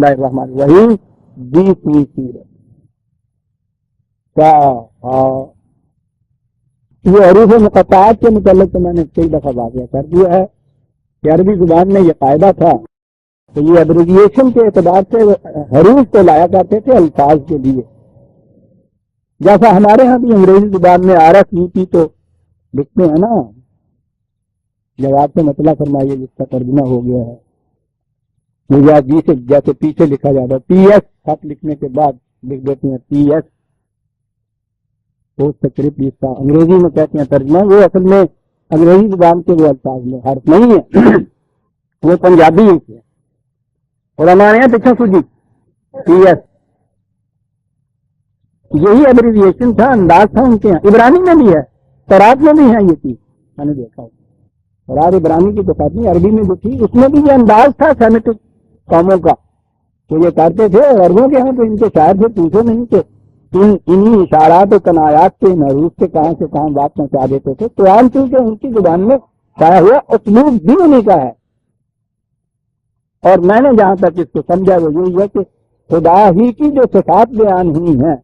اللہ الرحمن الرحیم 20ویں سورت کا یہ حروف مقطعات کے متعلق تو میں نے کئی دفعہ واضح کر دیا ہے کہ عربی زبان میں یہ قاعدہ تھا کہ یہ ایبریویشن کے اعتبار سے حروف کو لایا کرتے تھے الفاظ کے لیے. جیسا ہمارے ہاں بھی انگریزی زبان میں RFUT تو لکھتے ہیں نا, جواب سے مطلع فرمائیے جس کا ترجمہ ہو گیا ہے, یا جی سے جیسے پیچھے لکھا جاتا ہے PS خط لکھنے کے بعد لکھ دیتے ہیں PS پوسٹ سکرپٹ, جس کا انگریزی میں کہتے ہیں ترجمہ. وہ اصل میں انگریزی زبان کے وہ الفاظ میں حرف نہیں ہے, وہ پنجابی ہے اور ہمارے یہاں پیچھے سوجی PS. یہی ایبریویشن تھا, انداز تھا ان کے یہاں. عبرانی میں بھی ہے, تورات میں بھی ہے یہ چیز, میں نے دیکھا. اور عبرانی کی تو بات نہیں, عربی میں جو تھی اس میں بھی یہ انداز تھا سیمیٹک قوموں کا, تو یہ کرتے تھے. عربوں کے ہاں تو ان کے شاعر سے پوچھو نہیں کہ انہی اشارات و کنایات کے ان حروف سے کہاں بات پہنچا دیتے تھے. قرآن چونکہ ان کی زبان میں چھایا ہوا اسلوب بھی انہیں کا ہے, اور میں نے جہاں تک اس کو سمجھا وہ یہی ہے کہ خدا ہی کی جو صفات بیان ہوئی ہیں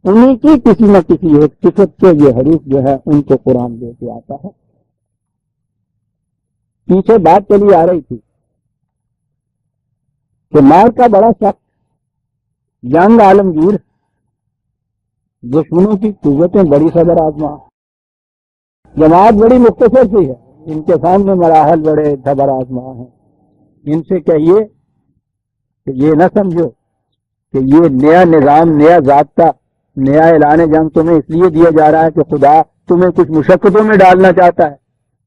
انہیں کی کسی نہ کسی ایک صفت سے یہ حروف جو ہے ان کو قرآن دے کے آتا ہے. پیچھے بات چلی آ رہی تھی کہ مار کا بڑا سخت جنگ عالمگیر, دشمنوں کی قوتیں بڑی صبر آزما, جماعت بڑی مختصر سی ہے, ان کے سامنے مراحل بڑے صبر آزما ہیں. ان سے کہیے کہ یہ نہ سمجھو کہ یہ نیا نظام, نیا ضابطہ, نیا اعلان جنگ تمہیں اس لیے دیا جا رہا ہے کہ خدا تمہیں کچھ مشقتوں میں ڈالنا چاہتا ہے,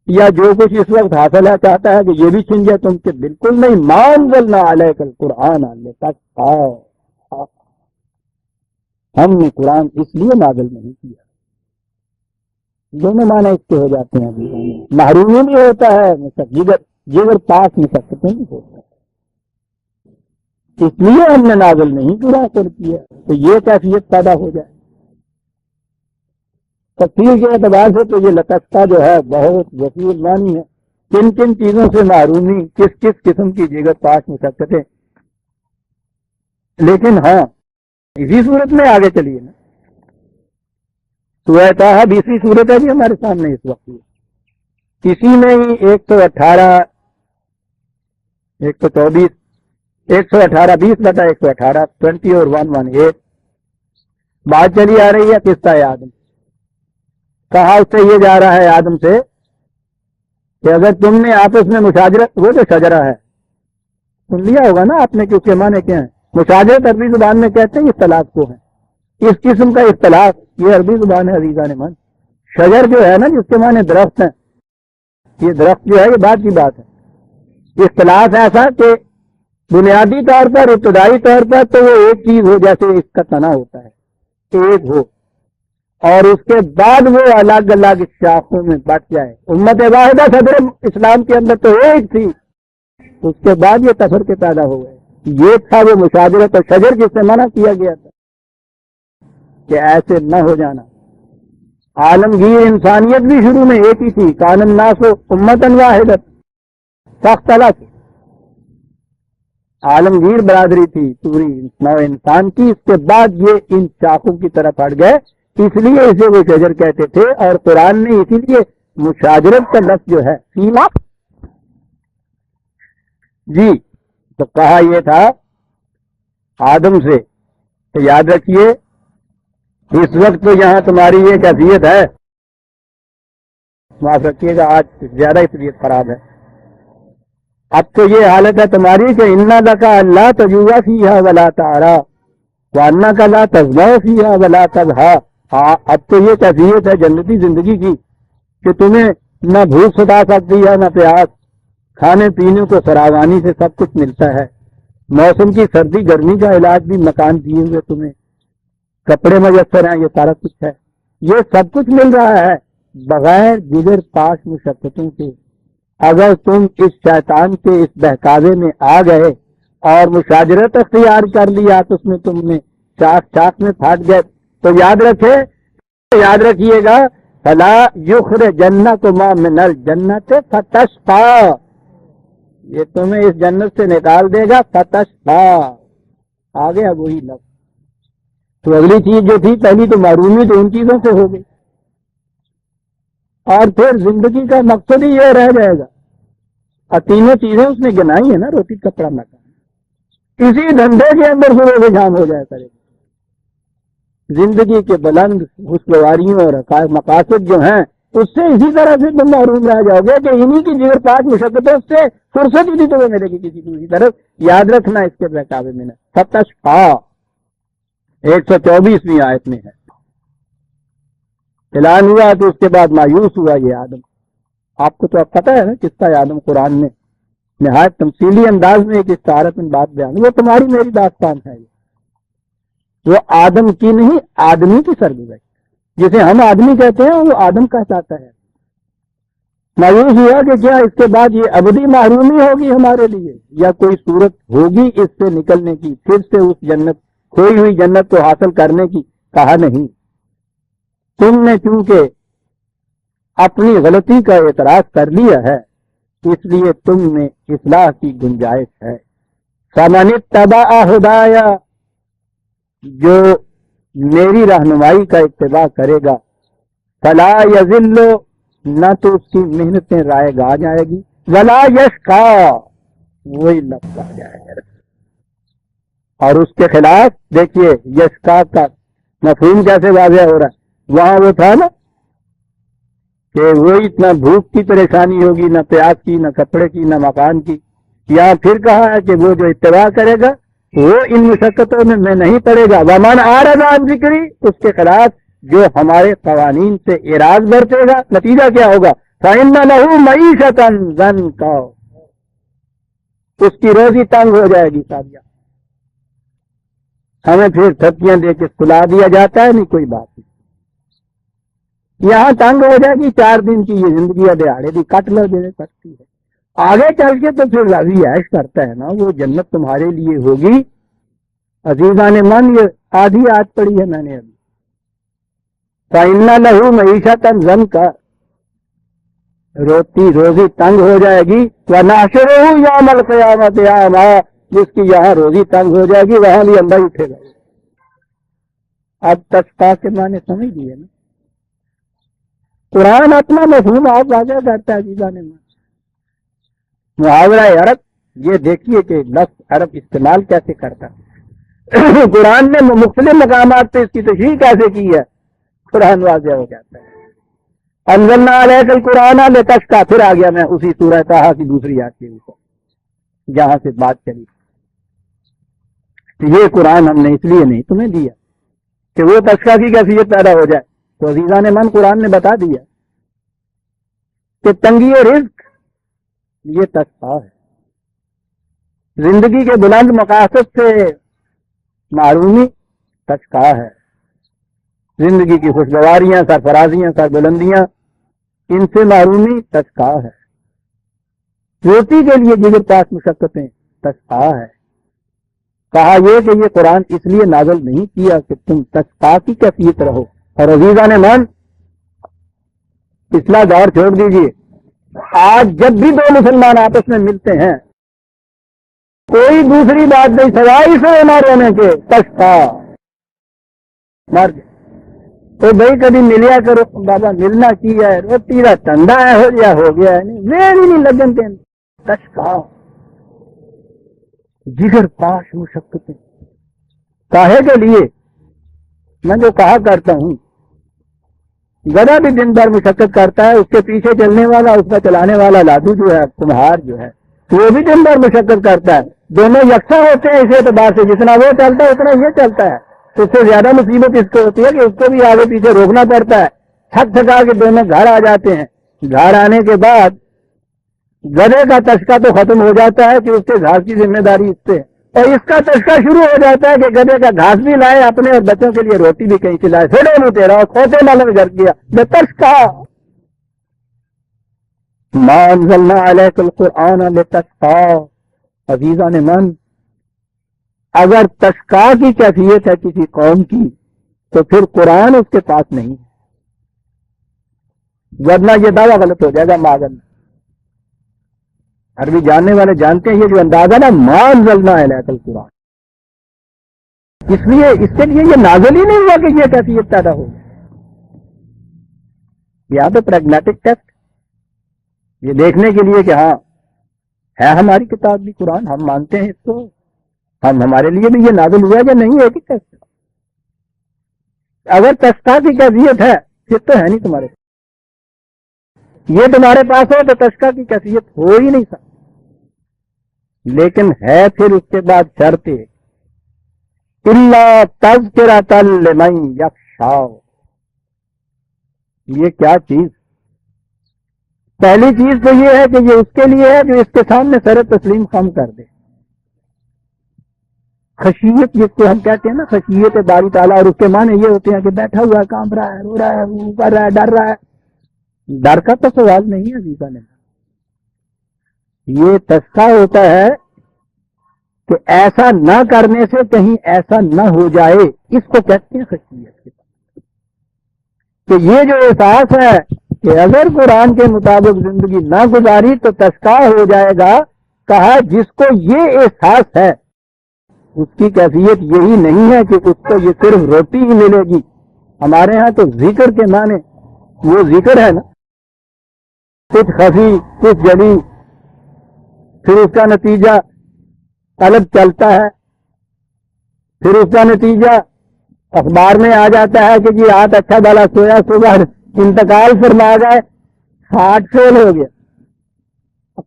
یا جو کچھ اس وقت حاصل ہے چاہتا ہے کہ یہ بھی چھن جائے تم سے. بالکل نہیں. ما انزلنا علیک القرآن لتشقى, ہم نے قرآن اس لیے نازل نہیں کیا. دونوں معنی اس کے ہو جاتے ہیں. محرومی بھی ہوتا ہے, جگر پاس مشقتیں بھی ہوتا ہے. اس لیے ہم نے نازل نہیں قرآن کیا تو یہ کیفیت پیدا ہو جائے. تفسیر کے اعتبار سے تو یہ لتشقى جو ہے بہت وسیع معنی ہے. کن کن چیزوں سے محرومی, کس کس قسم کی جگر پاس مشقتیں. لیکن ہاں اسی صورت میں آگے چلیے نا. سورہ طٰہٰ 20ویں صورت ہے جی ہمارے سامنے اس وقت. اسی میں ہی 118 124 118 20/118 20 اور 118 بات چلی آ رہی ہے قصہ آدم. کہا اس سے یہ جا رہا ہے آدم سے کہ اگر تم نے آپس میں مشاجرت, وہ جو شجرہ ہے سن لیا ہوگا نا آپ نے کہ اس کے معنی کیا ہیں. مشاجرت عربی زبان میں کہتے ہیں اختلاف کو ہے. اس قسم کا اختلاف یہ عربی زبان ہے عزیزان من. شجر جو ہے نا جس کے معنی درخت ہیں, یہ درخت جو ہے یہ بات کی بات ہے. اختلاف ایسا کہ بنیادی طور پر, ابتدائی طور پر تو وہ ایک چیز ہو جیسے اس کا تنا ہوتا ہے, ایک ہو, اور اس کے بعد وہ الگ الگ شاخوں میں بٹ جائے. امت واحدہ صدر اسلام کے اندر تو ایک تھی, اس کے بعد یہ تفرقے پیدا ہو گئے. یہ تھا وہ مشاجرت اور شجر جس سے منع کیا گیا تھا کہ ایسے نہ ہو جانا. عالمگیر انسانیت بھی شروع میں ایک ہی تھی, کان الناس امۃ واحدۃ فاختلف. عالمگیر برادری تھی پوری نو انسان کی. اس کے بعد یہ ان شاخوں کی طرف ہٹ گئے, اس لیے اسے وہ شجر کہتے تھے. اور قرآن نے اسی لیے مشاجرت کا لفظ جو ہے سیما جی تو کہا یہ تھا آدم سے کہ یاد رکھیے اس وقت تو یہاں تمہاری یہ کیفیت ہے, معاف رکھیے گا آج زیادہ ہی طبیعت خراب ہے. اب تو یہ حالت ہے تمہاری کہ انا لکا اللہ تجوع فیہا ولا تعری وانک لا تظمأ فیہا ولا تضحی. ہاں اب تو یہ کیفیت ہے جنتی زندگی کی کہ تمہیں نہ بھوک ستا سکتی ہے نہ پیاس, کھانے پینے کو فراوانی سے سب کچھ ملتا ہے. موسم کی سردی گرمی کا علاج بھی مکان دیے ہوئے تمہیں, کپڑے میسر ہیں, یہ سارا کچھ ہے. یہ سب کچھ مل رہا ہے بغیر جگر پاش مشقتوں کے. اگر تم اس شیطان کے اس بہکاوے میں آ گئے اور مشاجرت اختیار کر لی, آپس میں تم نے چاک میں پھٹ گئے, تو یاد رکھیے گا فلا یخرجنکما من الجنۃ فتشقی, یہ تمہیں اس جنت سے نکال دے گا فتشقی, آ گیا وہی لفظ. تو اگلی چیز جو تھی پہلی تو معرومی تو ان چیزوں سے ہو گئی, اور پھر زندگی کا مقصد ہی یہ رہ جائے گا. اور تینوں چیزیں اس نے گنائی ہیں نا, روٹی کپڑا مکان, اسی دھندے کے اندر صبح سے شام ہو جائے کرے. زندگی کے بلند خوشگواریوں اور مقاصد جو ہیں اس سے اسی طرح سے تم محروم رہ جاؤ گے کہ انہی کی جگر پاک مشقتوں سے فرصت ہی نہیں تمہیں ملے گی کسی دوسری طرف. یاد رکھنا اس کے بہکاوے میں فتشقا 124ویں آیت میں ہے. اعلان ہوا تو اس کے بعد مایوس ہوا یہ آدم. آپ کو تو اب پتہ ہے نا قصہ آدم قرآن میں نہایت تمثیلی انداز میں ایک استعارت میں بات بیان, وہ تمہاری میری داستان ہے. وہ آدم کی نہیں آدمی کی سرگزشت, جسے ہم آدمی کہتے ہیں وہ آدم کہلاتا ہے. مایوس ہوا کہ کیا اس کے بعد یہ ابدی محرومی ہوگی ہمارے لیے, یا کوئی صورت ہوگی اس سے نکلنے کی, پھر سے اس جنت کھوئی ہوئی جنت کو حاصل کرنے کی. کہا نہیں, تم نے چونکہ اپنی غلطی کا اعتراف کر لیا ہے اس لیے تم میں اصلاح کی گنجائش ہے. فمن اتبع ہدایا, جو میری رہنمائی کا اتباع کرے گا, فلا یذل, نہ تو اس کی محنتیں رائے گا جائے گی, ولا یشقا, وہی لفظ آ جائے گا. اور اس کے خلاف دیکھیے یشقا کا مفہوم کیسے واضح ہو رہا ہے. وہاں وہ تھا نا کہ وہی نہ بھوک کی پریشانی ہوگی, نہ پیاس کی, نہ کپڑے کی, نہ مکان کی. یہاں پھر کہا ہے کہ وہ جو اتباع کرے گا وہ ان مشقتوں میں نہیں پڑے گا. ومن اعرض عن ذکری, اس کے خلاف جو ہمارے قوانین سے اعراض برتے گا, نتیجہ کیا ہوگا؟ فإن لہ معیشۃ ضنکا, اس کی روزی تنگ ہو جائے گی. ساتھیہ ہمیں پھر تھپیاں دے کے سلا دیا جاتا ہے, نہیں کوئی بات نہیں. یہاں تنگ ہو جائے گی, 4 دن کی یہ زندگی ہے, دہاڑے بھی کٹ لو دے سکتی ہے. آگے چل کے تو پھر راضی عیش کرتا ہے نا, وہ جنت تمہارے لیے ہوگی. عزیزان من, یہ آدھی آیت پڑی ہے میں نے ابھی. فإن لہ معیشۃ ضنکا, روزی تنگ ہو جائے گی. ونحشرہ یوم القیامۃ اعمی, جس کی یہاں روزی تنگ ہو جائے گی وہاں بھی اندھا اٹھے گا. اب تشقا کے معنی سمجھ لیے نا. قرآن اپنا مفہوم آپ واضح کرتا ہے. عزیزان من, محاورہ عرب, یہ دیکھیے کہ لفظ عرب استعمال کیسے کرتا ہے. قرآن نے مختلف مقامات پہ اس کی تشریح کیسے کی ہے, قرآن واضح ہو جاتا ہے. انزلنا علیک القرآن لتشقی, پھر آ گیا میں اسی سورہ طٰہٰ کی دوسری آیت کے اوپر جہاں سے بات چلی. یہ قرآن ہم نے اس لیے نہیں تمہیں دیا کہ وہ تشقی کی کیفیت پیدا ہو جائے. تو عزیزان من, قرآن نے بتا دیا کہ تنگی و رزق یہ تشقی ہے. زندگی کے بلند مقاصد سے معرومی تشقی ہے. زندگی کی خوشگواریاں, سرفرازیاں, سربلندیاں, ان سے معرومی تشقی ہے. روٹی کے لیے جگر پاس مشقتیں تشقی ہے. کہا یہ کہ یہ قرآن اس لیے نازل نہیں کیا کہ تم تشقی کی کیفیت رہو. اور عزیزان من, پچھلا دور چھوڑ دیجیے, آج جب بھی دو مسلمان آپس میں ملتے ہیں کوئی دوسری بات نہیں سوائے سے نہ رونے کے, تشقی مر گئے. تو بھائی کبھی ملیا کرو, بابا ملنا کی ہے, روٹی کا ٹھنڈا ہے ہو گیا ہے, نہیں میری نہیں لگن دین. تشقی جگر پاش مشقتیں. کاہے کے لیے؟ میں جو کہا کرتا ہوں, گدھا بھی دن بھر مشقت کرتا ہے, اس کے پیچھے چلنے والا, اس کا چلانے والا لادو جو ہے, کمہار جو ہے, وہ بھی دن بھر مشقت کرتا ہے. دونوں یکساں ہوتے ہیں اس اعتبار سے, جتنا وہ چلتا ہے اتنا یہ چلتا ہے. تو اس سے زیادہ مصیبت اس کو ہوتی ہے کہ اس کو بھی آگے پیچھے روکنا پڑتا ہے. تھک تھکا کے دونوں گھر آ جاتے ہیں. گھر آنے کے بعد گدھے کا تشقی تو ختم ہو جاتا ہے کہ اس کے گھاس کی ذمہ داری اس سے, اور اس کا تشقی شروع ہو جاتا ہے کہ گدھے کا گھاس بھی لائے, اپنے اور بچوں کے لیے روٹی بھی کہیں سے لائے. پھر منہ تیرا اور کھوتے مالوں گھر کیا تشقی. ما انزلنا علیک القرآن لتشقی. عزیزان من, اگر تشقی کی کیفیت ہے کسی قوم کی تو پھر قرآن اس کے پاس نہیں, ورنہ یہ دعویٰ غلط ہو جائے گا. معاذ عربی جاننے والے جانتے ہیں یہ جو انداز ہے نا, ما انزلنا علیک القرآن, اس لیے اس کے لیے یہ نازل ہی نہیں ہوا کہ یہ کیفیت پیدا ہو. یا تو پریگمیٹک ٹیسٹ، یہ دیکھنے کے لیے کہ ہاں ہے ہماری کتاب بھی قرآن، ہم مانتے ہیں اس کو، ہمارے لیے بھی یہ نازل ہوا یا نہیں ہے کہ ٹیسٹ. اگر تشکا کی کیفیت ہے پھر تو ہے نہیں تمہارے پاس. یہ تمہارے پاس ہو تو تشکا کی کیفیت ہو ہی نہیں سکتی. لیکن ہے پھر اس کے بعد شرط الا تذکرۃ لمن یخشی. یہ کیا چیز؟ پہلی چیز تو یہ ہے کہ یہ اس کے لیے ہے جو اس کے سامنے سر تسلیم خم کر دے. خشیت جس کو ہم کہتے ہیں نا، خشیت باری تعالیٰ، اور اس کے معنی یہ ہوتے ہیں کہ بیٹھا ہوا ہے، کانپ رہا ہے، رو رہا ہے، وہ کر رہا ہے، ڈر رہا ہے. ڈر کا تو سوال نہیں ہے عزیزہ نے. یہ تسکا ہوتا ہے کہ ایسا نہ کرنے سے کہیں ایسا نہ ہو جائے، اس کو کہتے ہیں خشیت. کہ یہ جو احساس ہے کہ اگر قرآن کے مطابق زندگی نہ گزاری تو تسکا ہو جائے گا. کہا جس کو یہ احساس ہے اس کی کیفیت یہی نہیں ہے کہ اس کو یہ صرف روٹی ہی ملے گی. ہمارے ہاں تو ذکر کے معنی وہ ذکر ہے نا، کچھ خفی کچھ جلی، پھر اس کا نتیجہ قلب چلتا ہے، پھر اس کا نتیجہ اخبار میں آ جاتا ہے کہ جی رات اچھا بھلا سویا، صبح انتقال فرما گئے، ہارٹ فیل ہو گیا.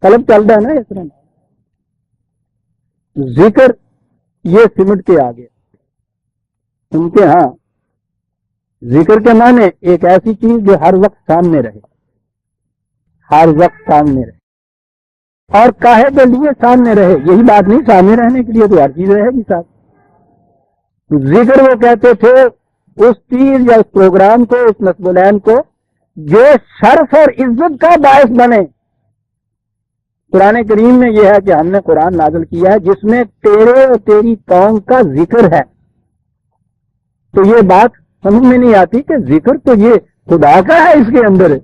قلب چلتا ہے نا اس طرح. ذکر یہ سمٹ کے آگے ان کے ہاں ذکر کے معنی ایک ایسی چیز جو ہر وقت سامنے رہے، ہر وقت سامنے رہے. اور کاہے کے لیے سامنے رہے؟ یہی بات نہیں، سامنے رہنے کے لیے تو ہر چیز رہے گی ساتھ. ذکر وہ کہتے تھے اس چیز یا اس پروگرام کو، اس نصب العین کو جو شرف اور عزت کا باعث بنے. قرآن کریم میں یہ ہے کہ ہم نے قرآن نازل کیا ہے جس میں تیرے اور تیری قوم کا ذکر ہے. تو یہ بات سمجھ میں نہیں آتی کہ ذکر تو یہ خدا کا ہے اس کے اندر.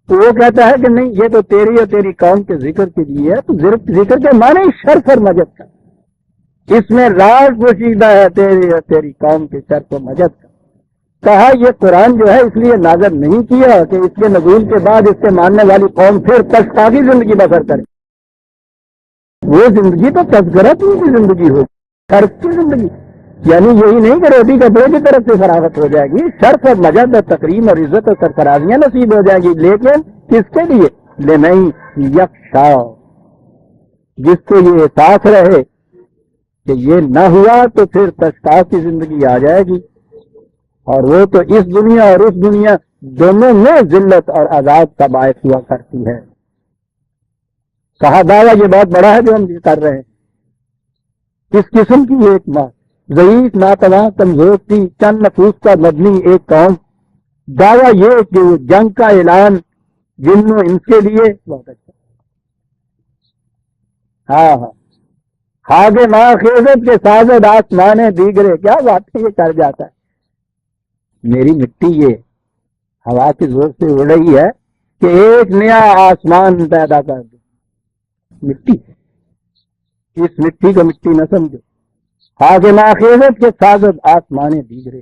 تو وہ کہتا ہے کہ نہیں، یہ تو تیری اور تیری قوم کے ذکر کے لیے ہے. تو ذکر کے معنی شرف اور مجد کا، اس میں راز پوشیدہ ہے تیری اور تیری قوم کے شرف و مجد کا. کہا یہ قرآن جو ہے اس لیے نازل نہیں کیا کہ اس کے نزول کے بعد اس کے ماننے والی قوم پھر تشکاکی زندگی بسر کرے. وہ زندگی تو تذکرت کی زندگی ہوگی، شرف کی زندگی. یعنی یہی نہیں کہ روٹی کپڑے کی طرف سے فراغت ہو جائے گی، شرف اور مجد اور تکریم اور عزت اور سرفرازیاں نصیب ہو جائیں گی. لیکن کس کے لیے؟ لمن یخشی، جس کو یہ احساس رہے کہ یہ نہ ہوا تو پھر تشکا کی زندگی آ جائے گی، اور وہ تو اس دنیا اور اس دنیا دونوں میں ذلت اور عذاب کا باعث ہوا کرتی ہے. کہا دعویٰ یہ بہت بڑا ہے جو ہم کر رہے ہیں. اس قسم کی ایک ماں ضعیف، ناتواں، کمزور تھی، چند نفوس کا مبنی ایک قوم. دعویٰ یہ کہ وہ جنگ کا اعلان جن و انس کے لیے. بہت اچھا. ہاں خاگ ماں خیزت کے سازد آسمان دیگرے. کیا بات ہے، یہ کر جاتا ہے. میری مٹی یہ ہوا کے زور سے اڑ رہی ہے کہ ایک نیا آسمان پیدا کر دو. مٹی، اس مٹی کو مٹی نہ سمجھو. خاگ ماخیزت کے سازد آسمان دیگرے،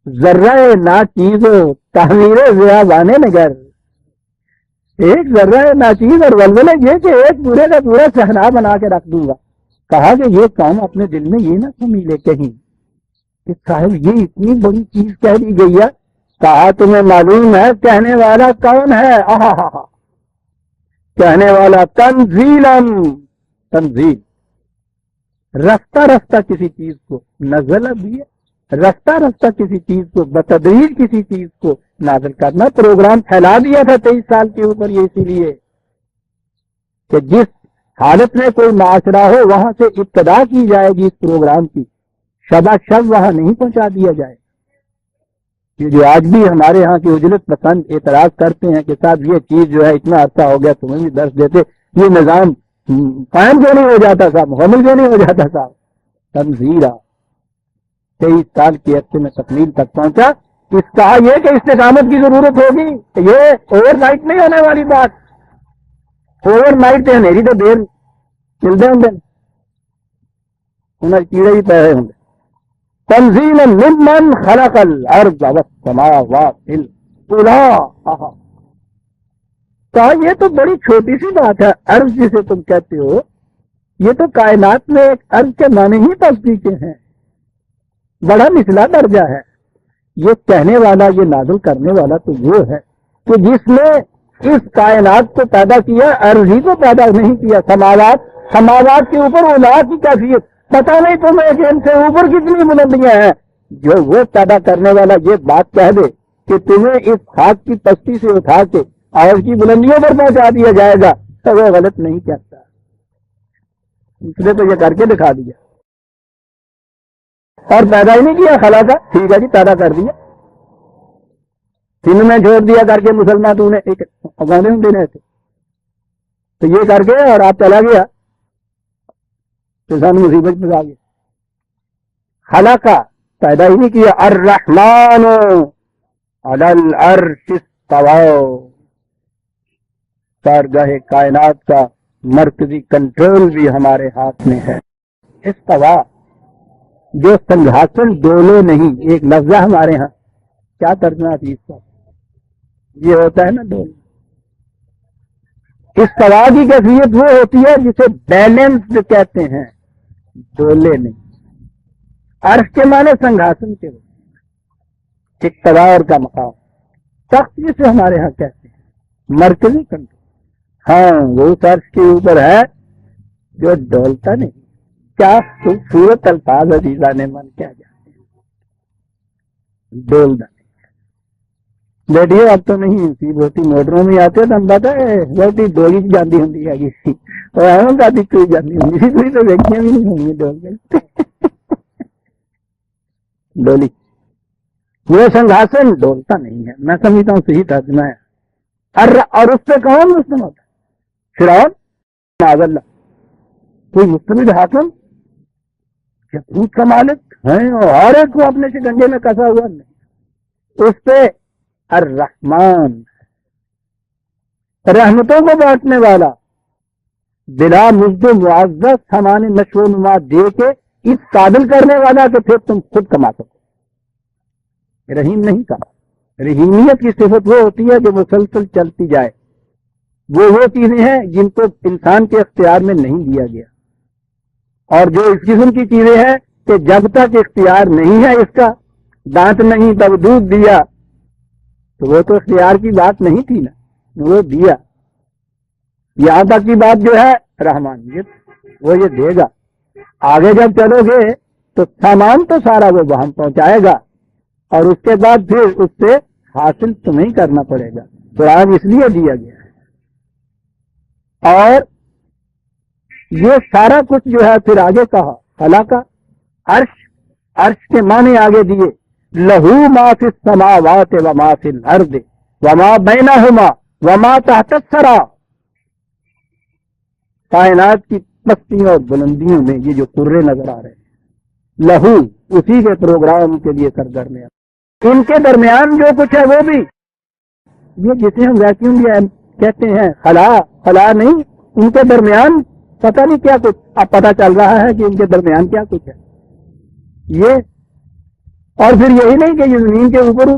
ذرہ ناچیز و تعمیر ضیابانے نگر. ایک ذرہ ناچیز اور ولولہ یہ کہ ایک پورے کا پورا صحرا بنا کے رکھ دوں گا. کہا کہ یہ کام اپنے دل میں یہ نہ سمجھ لے کہیں کہ صاحب یہ اتنی بڑی چیز کہہ دی گئی ہے. کہا تمہیں معلوم ہے کہنے والا کون ہے؟ کہنے والا تنزیلم، تنزیل، رفتہ رفتہ کسی چیز کو نزل بھی ہے، رفتہ رفتہ کسی چیز کو بتدریج کسی چیز کو نازل کرنا. پروگرام پھیلا دیا تھا 23 سال کے اوپر یہ اسی لیے کہ جس حالت میں کوئی معاشرہ ہو وہاں سے ابتدا کی جائے گی اس پروگرام کی، شبہ شب وہاں نہیں پہنچا دیا جائے. یہ جو آج بھی ہمارے ہاں کی اجلت پسند اعتراض کرتے ہیں کہ صاحب یہ چیز جو ہے اتنا عرصہ ہو گیا تمہیں بھی درس دیتے، یہ نظام قائم کیوں نہیں ہو جاتا صاحب، مکمل کیوں نہیں ہو جاتا صاحب. تنزیرہ 23 سال کے عرصے میں تکمیل تک پہنچا. اس کہا یہ کہ استقامت کی ضرورت ہوگی، یہ اوور نائٹ نہیں ہونے والی بات. اوور نائٹ تے میری تو دیر ملتے ہوں انہیں کیڑے بھی پے ہوں. تنزیل ممن خلق الارض والسماوات العلی. کہا یہ تو بڑی چھوٹی سی بات ہے، عرض جسے تم کہتے ہو، یہ تو کائنات میں ایک عرض کے معنی ہی تفصیل کے ہیں، بڑا نچلا درجہ ہے. یہ کہنے والا، یہ نازل کرنے والا تو وہ ہے کہ جس نے اس کائنات کو پیدا کیا، عرض ہی کو پیدا نہیں کیا. سماوات کے اوپر اولا کی کیفیت پتہ نہیں تمہیں کہ ان سے اوپر کتنی بلندیاں ہیں. جو وہ پیدا کرنے والا یہ بات کہہ دے کہ تمہیں اس خاک کی پستی سے اٹھا کے اور کی بلندیوں پر پہنچا دیا جائے گا تو وہ غلط نہیں کہتا، اس نے تو یہ کر کے دکھا دیا. اور پیدا ہی نہیں کیا، خلا کا ٹھیک ہے جی پیدا کر دیا، سندھ میں چھوڑ دیا کر کے مسلمان تو نے ایک افغانستان دینے تھے تو یہ کر کے اور آپ چلا گیا تو سان مصیبت میں آ گیا. خلا کا پیدا ہی نہیں کیا. الرحمن علی العرش استوى، سرگاہ کائنات کا مرکزی کنٹرول بھی ہمارے ہاتھ میں ہے. استوى جو سنگھاسن ڈولے نہیں، ایک لفظ ہے ہمارے ہاں، کیا ترجمہ تھی اس کا؟ یہ ہوتا ہے نا ڈول. استوا کی کیفیت وہ ہوتی ہے جسے بیلنسڈ کہتے ہیں، ڈولے نہیں. عرش کے معنی سنگھاسن کے ہوتے، اقتدار کا مقام، تخت جسے ہمارے ہاں کہتے ہیں، مرکزی کنٹرول. ہاں وہ عرش کے اوپر ہے جو ڈولتا نہیں. کیا خوبصورت الفاظ عزیزہ نے من کیا جاتے ہیں، ڈولنا نہیں. بیٹھیے اب تو نہیں ہوتی، بہتی موٹروں میں آتے تو ہم پتا ہے بہتی ڈولی جاتی ہوں گی اور کا کوئی جاتی ہوں گی، کوئی تو ویکیاں بھی نہیں ہوں گی ڈول ڈولی. وہ سنگھاسن ڈولتا نہیں ہے، میں سمجھتا ہوں صحیح ترجمہ ہے. اور اس پہ کون مسلم ہوتا ہے؟ فرعون معاذ اللہ. کوئی مستبد حاکم خود کا مالک ہے اور ہر ایک کو اپنے شکنجے میں کسا ہوا نہیں. اس پہ الرحمن، رحمتوں کو بانٹنے والا، بلا مزد معزز سامان نشو و نما دے کے اس قابل کرنے والا کہ پھر تم خود کما سکو. رحیم نہیں کہا. رحیمیت کی صفت وہ ہوتی ہے جو مسلسل چلتی جائے. وہ چیزیں ہیں جن کو انسان کے اختیار میں نہیں دیا گیا، اور جو اس قسم کی چیزیں ہیں کہ جب تک اختیار نہیں ہے اس کا، دانت نہیں تب دودھ دیا، تو وہ تو اختیار کی بات نہیں تھی نا، وہ دیا. یہاں تک کی بات جو ہے رحمانیت، وہ یہ دے گا. آگے جب چلو گے تو سامان تو سارا وہ وہاں پہنچائے گا، اور اس کے بعد پھر اس سے حاصل تمہیں کرنا پڑے گا. قرآن اس لیے دیا گیا ہے. اور یہ سارا کچھ جو ہے پھر آگے کہا خلا کا. عرش کے معنی آگے دیے، لہو ما فی السماوات وما فی الارض وما بینہما وما تحت الثری. کائنات کی پستیوں اور بلندیوں میں یہ جو قرے نظر آ رہے ہیں، لہو اسی کے پروگرام کے لیے سرگرم ہے. ان کے درمیان جو کچھ ہے وہ بھی، یہ جسے ہم ویکیوم کہتے ہیں، خلا نہیں، ان کے درمیان پتہ نہیں کیا کچھ. اب پتہ چل رہا ہے کہ ان کے درمیان کیا کچھ ہے یہ. اور پھر یہی نہیں کہ یہ زمین کے اوپر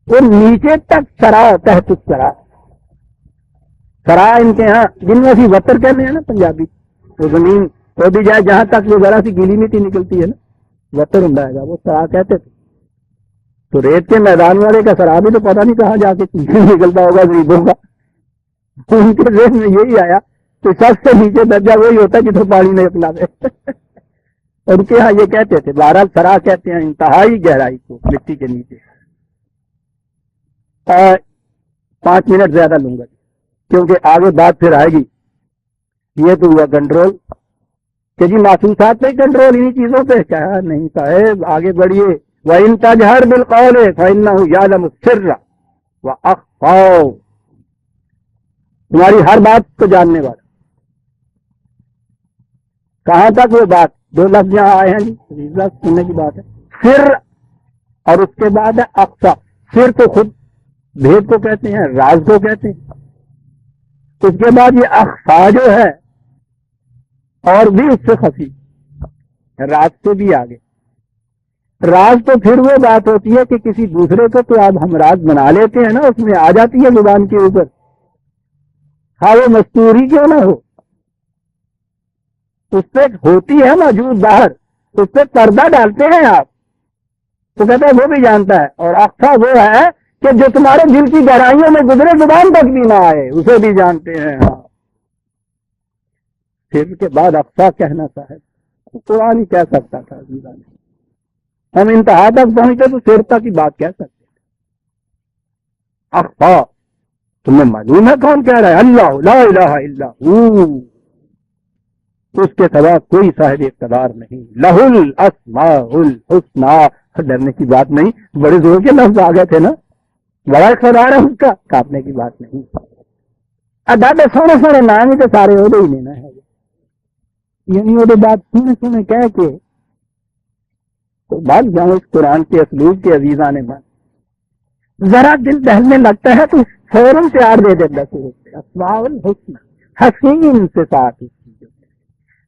وہ نیچے تک سرا، تحت سرا. سرا ان کے ہاں جن میں سی وتر کہتے ہیں نا پنجابی، وہ زمین وہ بھی جائے جہاں تک وہ ذرا سی گیلی مٹی نکلتی ہے نا، وتر ہوں گا وہ سرا کہتے تھے. تو ریت کے میدان والے کا سرا بھی تو پتہ نہیں کہاں جا کے نکلتا ہوگا غریبوں کا. ان کے ذہن میں یہی آیا کہ سب سے نیچے درجہ وہی ہوتا ہے جتنے پانی نہیں اپنا دے. ان کے ہاں یہ کہتے تھے. بہرحال سرا کہتے ہیں انتہائی گہرائی کو مٹی کے نیچے. 5 منٹ زیادہ لوں گا کیونکہ آگے بات پھر آئے گی. یہ تو ہوا کنٹرول کہ جی محسوسات پہ کنٹرول، انہیں چیزوں پہ کیا نہیں صاحب. آگے بڑھیے. وَإِن تَجْهَرْ بِالْقَوْلِ فَإِنَّهُ يَعْلَمُ السِّرَّ وَأَخْفَى. تمہاری ہر بات کو جاننے والا. کہاں تک وہ بات؟ 2 لفظ یہاں آئے ہیں جی، سننے کی بات ہے. سر اور اس کے بعد ہے اقصا. سر تو خود بھید کو کہتے ہیں، راز کو کہتے ہیں. اس کے بعد یہ اخفا جو ہے اور بھی اس سے خفی، راز سے بھی آگے. راز تو پھر وہ بات ہوتی ہے کہ کسی دوسرے کو تو اب ہم راز بنا لیتے ہیں نا، اس میں آ جاتی ہے زبان کے اوپر، ہاں وہ مستوری کیوں نہ ہو، اس پہ ہوتی ہے موجود باہر، اس پہ پردہ ڈالتے ہیں آپ تو کہتے ہیں وہ بھی جانتا ہے، اور اخفا وہ ہے کہ جو تمہارے دل کی گہرائیوں میں گزرے زبان تک بھی نہ آئے، اسے بھی جانتے ہیں. ہاں پھر کے بعد اخفا کہنا صاحب قرآن ہی کہہ سکتا تھا، ہم انتہا تک پہنچتے تو سرتا کی بات کہہ سکتے. اخفا تمہیں معلوم ہے کون کہہ رہا ہے؟ اللہ لا الہ الا ہو، اس کے سوا کوئی صاحب اقتدار نہیں. لہ الاسماء الحسنی، ڈرنے کی بات نہیں، بڑے زور کے لفظ آ گئے تھے نا، بڑا اقتدار ہے اس کا، کاپنے کی بات نہیں. ڈاڈے سونے سونے نام ہی تو سارے عہدے ہی لینا ہے، یعنی وہ بات سونے سونے کہہ کے تو بات جاؤں اس قرآن کے اسلوب کے عزیزان من، ذرا دل دہلنے لگتا ہے تو فوراً پیار دے دیتا ہے. اسماء الحسنی حسین سے ساتھ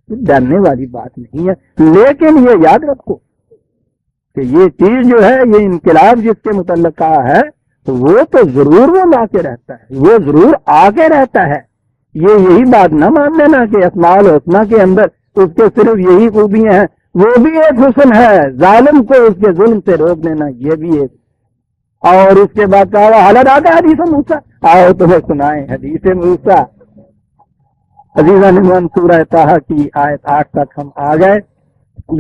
ڈرنے والی بات نہیں ہے. لیکن یہ یاد رکھو کہ یہ چیز جو ہے، یہ انقلاب جس کے متعلق کہا ہے، وہ تو ضرور وہ لا کے رہتا ہے، وہ ضرور آ کے رہتا ہے. یہی بات نہ مان لینا کہ اسماء الحسنی کے اندر اس کے صرف یہی خوبیاں ہیں، وہ بھی ایک حسن ہے. ظالم کو اس کے ظلم سے روک دینا یہ بھی ایک. اور اس کے بعد کہا حالت آتا حدیث موسیٰ، آؤ تمہیں سنائیں حدیث موسیٰ. عزیزان من سورہ طٰہٰ کی آیت 8 تک ہم آ گئے.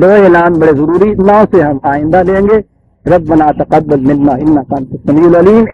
2 اعلان بڑے ضروری، 9 سے ہم آئندہ لیں گے. ربنا تقبل منا انک انت السمیع العلیم.